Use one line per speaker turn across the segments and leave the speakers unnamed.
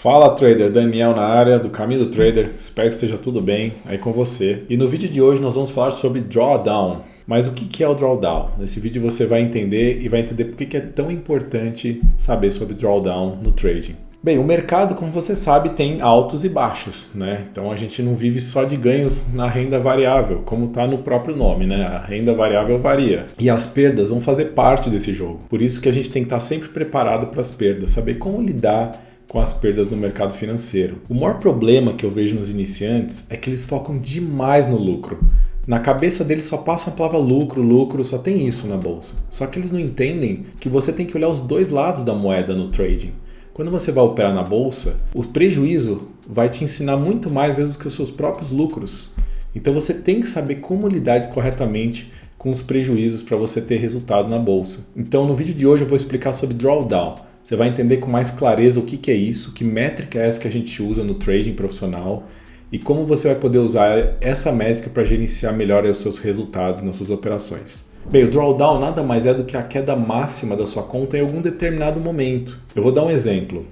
Fala trader, Daniel na área do Caminho do Trader, espero que esteja tudo bem aí com você. E no vídeo de hoje nós vamos falar sobre Drawdown. Mas o que é o Drawdown? Nesse vídeo você vai entender e vai entender por que é tão importante saber sobre Drawdown no trading. Bem, o mercado, como você sabe, tem altos e baixos, né? Então a gente não vive só de ganhos na renda variável, como está no próprio nome, né? A renda variável varia. E as perdas vão fazer parte desse jogo. Por isso que a gente tem que estar sempre preparado para as perdas, saber como lidar com as perdas no mercado financeiro. O maior problema que eu vejo nos iniciantes é que eles focam demais no lucro. Na cabeça deles só passa a palavra lucro, lucro, só tem isso na bolsa. Só que eles não entendem que você tem que olhar os dois lados da moeda no trading. Quando você vai operar na bolsa, o prejuízo vai te ensinar muito mais às vezes do que os seus próprios lucros. Então você tem que saber como lidar corretamente com os prejuízos para você ter resultado na bolsa. Então no vídeo de hoje eu vou explicar sobre Drawdown. Você vai entender com mais clareza o que é isso, que métrica é essa que a gente usa no trading profissional e como você vai poder usar essa métrica para gerenciar melhor os seus resultados nas suas operações. Bem, o drawdown nada mais é do que a queda máxima da sua conta em algum determinado momento. Eu vou dar um exemplo.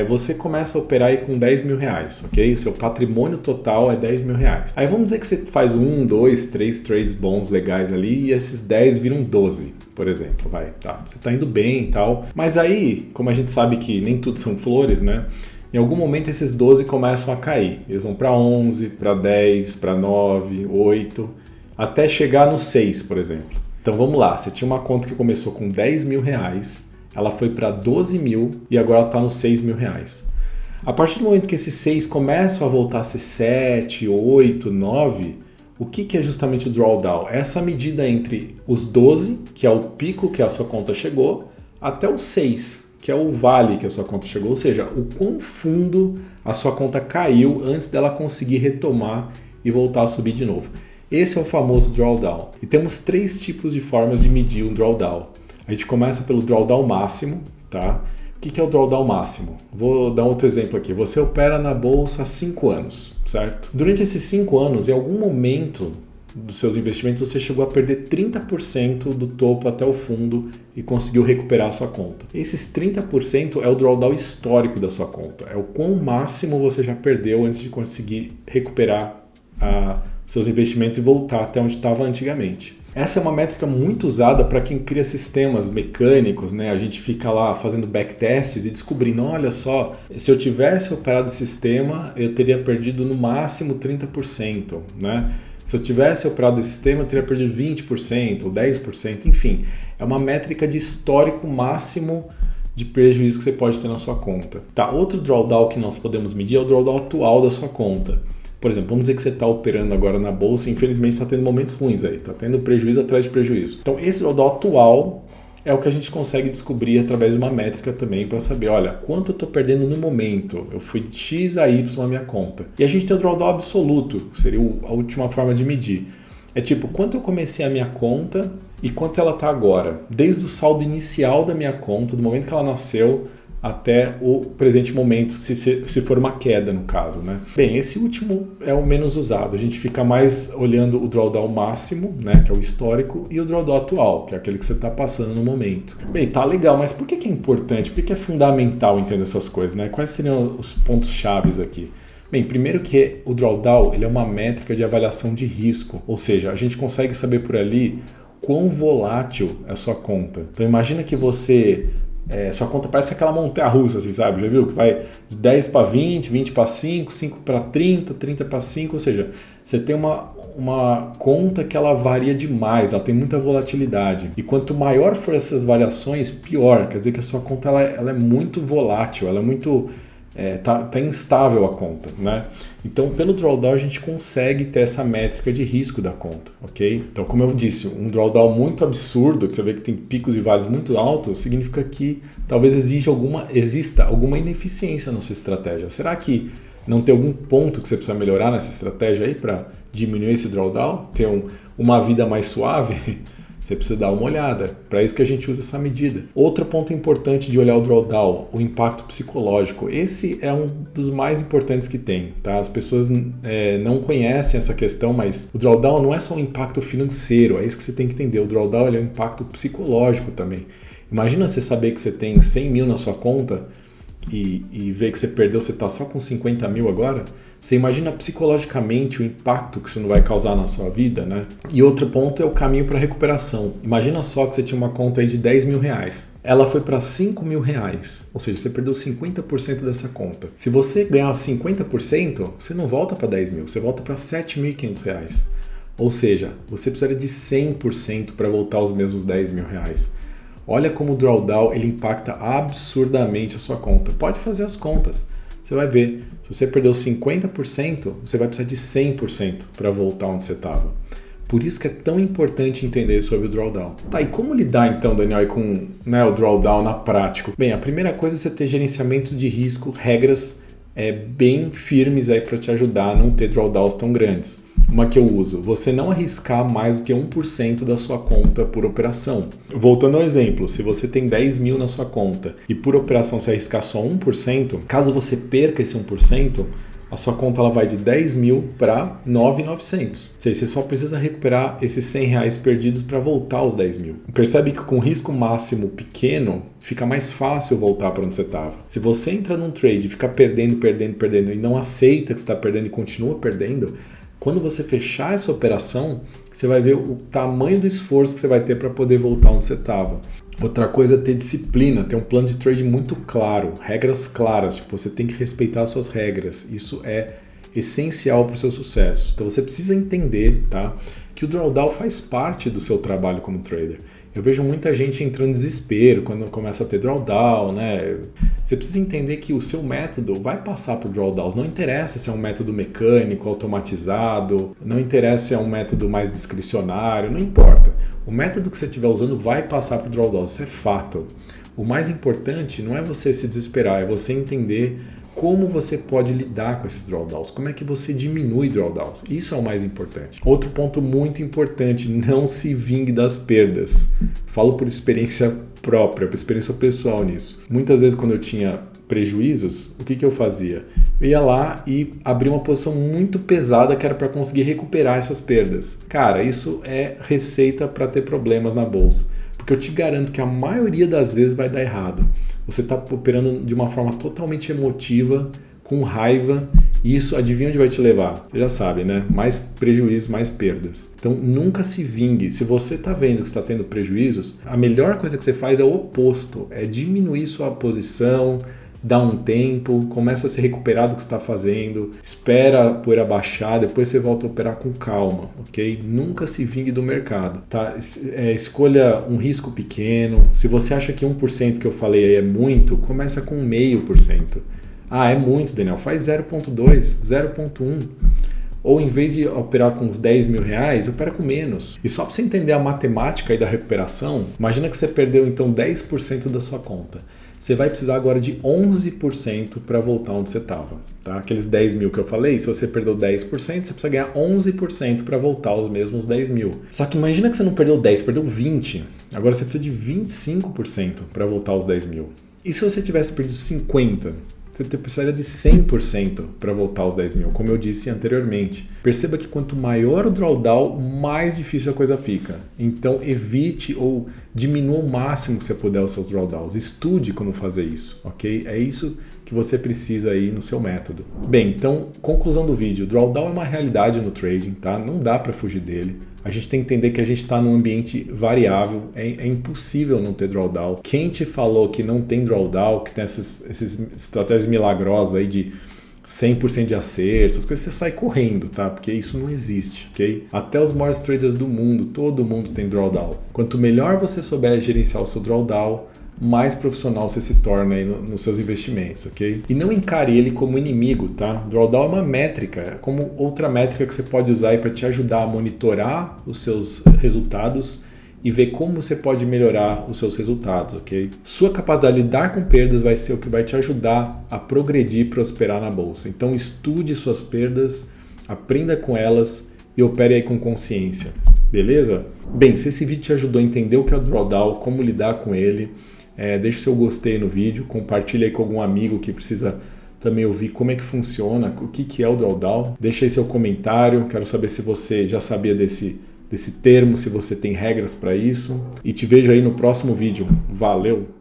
Você começa a operar aí com 10 mil reais, ok? O seu patrimônio total é 10 mil reais. Aí vamos dizer que você faz 1, 2, 3 trades bons, legais ali e esses 10 viram 12, por exemplo. Você está indo bem e tal. Mas aí, como a gente sabe que nem tudo são flores, né? Em algum momento esses 12 começam a cair. Eles vão para 11, para 10, para 9, 8, até chegar no 6, por exemplo. Então vamos lá, você tinha uma conta que começou com 10 mil reais, ela foi para 12 mil e agora ela está nos 6 mil reais. A partir do momento que esses 6 começam a voltar a ser 7, 8, 9, o que é justamente o drawdown? Essa medida entre os 12, que é o pico que a sua conta chegou, até os 6, que é o vale que a sua conta chegou, ou seja, o quão fundo a sua conta caiu antes dela conseguir retomar e voltar a subir de novo. Esse é o famoso drawdown. E temos 3 tipos de formas de medir um drawdown. A gente começa pelo drawdown máximo, tá? O que é o drawdown máximo? Vou dar outro exemplo aqui. Você opera na bolsa há 5 anos, certo? Durante esses 5 anos, em algum momento dos seus investimentos, você chegou a perder 30% do topo até o fundo e conseguiu recuperar a sua conta. Esses 30% é o drawdown histórico da sua conta. É o quão máximo você já perdeu antes de conseguir recuperar seus investimentos e voltar até onde estava antigamente. Essa é uma métrica muito usada para quem cria sistemas mecânicos, né? A gente fica lá fazendo backtests e descobrindo, olha só, se eu tivesse operado esse sistema, eu teria perdido no máximo 30%, né? Se eu tivesse operado esse sistema, eu teria perdido 20% ou 10%, enfim. É uma métrica de histórico máximo de prejuízo que você pode ter na sua conta. Tá, outro drawdown que nós podemos medir é o drawdown atual da sua conta. Por exemplo, vamos dizer que você está operando agora na bolsa e infelizmente está tendo momentos ruins aí, está tendo prejuízo atrás de prejuízo. Então esse drawdown atual é o que a gente consegue descobrir através de uma métrica também para saber, olha, quanto eu estou perdendo no momento, eu fui de X a Y na minha conta. E a gente tem o drawdown absoluto, que seria a última forma de medir. É tipo, quanto eu comecei a minha conta e quanto ela está agora. Desde o saldo inicial da minha conta, do momento que ela nasceu, até o presente momento, se for uma queda no caso, né? Bem, esse último é o menos usado. A gente fica mais olhando o drawdown máximo, né, que é o histórico, e o drawdown atual, que é aquele que você está passando no momento. Bem, tá legal, mas por que é importante? Por que é fundamental entender essas coisas, né? Quais seriam os pontos chaves aqui? Bem, primeiro que o drawdown ele é uma métrica de avaliação de risco, ou seja, a gente consegue saber por ali quão volátil é a sua conta. Então imagina que sua conta parece aquela montanha-russa, assim, sabe? Já viu? Que vai de 10 para 20, 20 para 5, 5 para 30, 30 para 5, ou seja, você tem uma conta que ela varia demais, ela tem muita volatilidade. E quanto maior for essas variações, pior. Quer dizer que a sua conta ela é muito volátil, ela é muito... tá instável a conta, né? Então, pelo drawdown a gente consegue ter essa métrica de risco da conta, ok? Então, como eu disse, um drawdown muito absurdo, que você vê que tem picos e vales muito altos, significa que talvez exista alguma ineficiência na sua estratégia. Será que não tem algum ponto que você precisa melhorar nessa estratégia aí para diminuir esse drawdown? Ter uma vida mais suave? Você precisa dar uma olhada. Para isso que a gente usa essa medida. Outro ponto importante de olhar o drawdown, o impacto psicológico. Esse é um dos mais importantes que tem. Tá? As pessoas não conhecem essa questão, mas o drawdown não é só um impacto financeiro. É isso que você tem que entender. O drawdown é um impacto psicológico também. Imagina você saber que você tem 100 mil na sua conta e ver que você perdeu, você está só com 50 mil agora, você imagina psicologicamente o impacto que isso não vai causar na sua vida, né? E outro ponto é o caminho para recuperação. Imagina só que você tinha uma conta aí de 10 mil reais. Ela foi para 5 mil reais, ou seja, você perdeu 50% dessa conta. Se você ganhar 50%, você não volta para 10 mil, você volta para 7.500 reais. Ou seja, você precisaria de 100% para voltar aos mesmos 10 mil reais. Olha como o drawdown ele impacta absurdamente a sua conta. Pode fazer as contas. Você vai ver, se você perdeu 50%, você vai precisar de 100% para voltar onde você estava. Por isso que é tão importante entender sobre o drawdown. Tá, e como lidar então, Daniel, com o drawdown na prática? Bem, a primeira coisa é você ter gerenciamento de risco, regras bem firmes aí para te ajudar a não ter drawdowns tão grandes. Uma que eu uso, você não arriscar mais do que 1% da sua conta por operação. Voltando ao exemplo, se você tem 10 mil na sua conta e por operação você arriscar só 1%, caso você perca esse 1%, a sua conta ela vai de 10 mil para 9.900. Ou seja, você só precisa recuperar esses 100 reais perdidos para voltar aos 10 mil. Percebe que com risco máximo pequeno, fica mais fácil voltar para onde você estava. Se você entra num trade e fica perdendo e não aceita que você está perdendo e continua perdendo, quando você fechar essa operação, você vai ver o tamanho do esforço que você vai ter para poder voltar onde você estava. Outra coisa é ter disciplina, ter um plano de trade muito claro, regras claras, tipo, você tem que respeitar as suas regras. Isso é essencial para o seu sucesso. Então você precisa entender, tá, que o drawdown faz parte do seu trabalho como trader. Eu vejo muita gente entrando em desespero quando começa a ter drawdown, né? Você precisa entender que o seu método vai passar por drawdowns. Não interessa se é um método mecânico, automatizado, não interessa se é um método mais discricionário, não importa. O método que você estiver usando vai passar por drawdowns, isso é fato. O mais importante não é você se desesperar, é você entender como você pode lidar com esses drawdowns, como é que você diminui drawdowns. Isso é o mais importante. Outro ponto muito importante, não se vingue das perdas. Falo por experiência própria, por experiência pessoal nisso. Muitas vezes quando eu tinha prejuízos, o que eu fazia? Eu ia lá e abria uma posição muito pesada que era para conseguir recuperar essas perdas. Cara, isso é receita para ter problemas na bolsa. Porque eu te garanto que a maioria das vezes vai dar errado. Você está operando de uma forma totalmente emotiva, com raiva, e isso, adivinha onde vai te levar? Você já sabe, né? Mais prejuízos, mais perdas. Então, nunca se vingue. Se você está vendo que está tendo prejuízos, a melhor coisa que você faz é o oposto, é diminuir sua posição, dá um tempo, começa a se recuperar do que você está fazendo, espera a poeira baixar, depois você volta a operar com calma, ok? Nunca se vingue do mercado, tá? Escolha um risco pequeno. Se você acha que 1% que eu falei aí é muito, começa com 0,5%. Ah, é muito, Daniel, faz 0,2%, 0,1%. Ou em vez de operar com uns 10 mil reais, opera com menos. E só para você entender a matemática aí da recuperação, imagina que você perdeu então 10% da sua conta. Você vai precisar agora de 11% para voltar onde você estava. Tá? Aqueles 10 mil que eu falei, se você perdeu 10%, você precisa ganhar 11% para voltar aos mesmos 10 mil. Só que imagina que você não perdeu 10%, perdeu 20%. Agora você precisa de 25% para voltar aos 10 mil. E se você tivesse perdido 50%? Você precisaria de 100% para voltar aos 10 mil, como eu disse anteriormente. Perceba que quanto maior o drawdown, mais difícil a coisa fica. Então evite ou diminua o máximo que você puder os seus drawdowns. Estude como fazer isso, ok? É isso que você precisa aí no seu método. Bem, então, conclusão do vídeo. Drawdown é uma realidade no trading, tá? Não dá para fugir dele. A gente tem que entender que a gente está num ambiente variável, é impossível não ter drawdown. Quem te falou que não tem drawdown, que tem essas estratégias milagrosas aí de 100% de acerto, essas coisas, você sai correndo, tá? Porque isso não existe, ok? Até os maiores traders do mundo, todo mundo tem drawdown. Quanto melhor você souber gerenciar o seu drawdown, mais profissional você se torna aí nos seus investimentos, ok? E não encare ele como inimigo, tá? Drawdown é uma métrica, é como outra métrica que você pode usar para te ajudar a monitorar os seus resultados e ver como você pode melhorar os seus resultados, ok? Sua capacidade de lidar com perdas vai ser o que vai te ajudar a progredir e prosperar na bolsa. Então estude suas perdas, aprenda com elas e opere aí com consciência, beleza? Bem, se esse vídeo te ajudou a entender o que é o drawdown, como lidar com ele, deixa o seu gostei no vídeo, compartilha aí com algum amigo que precisa também ouvir como é que funciona, o que é o drawdown. Deixa aí seu comentário, quero saber se você já sabia desse termo, se você tem regras para isso. E te vejo aí no próximo vídeo. Valeu!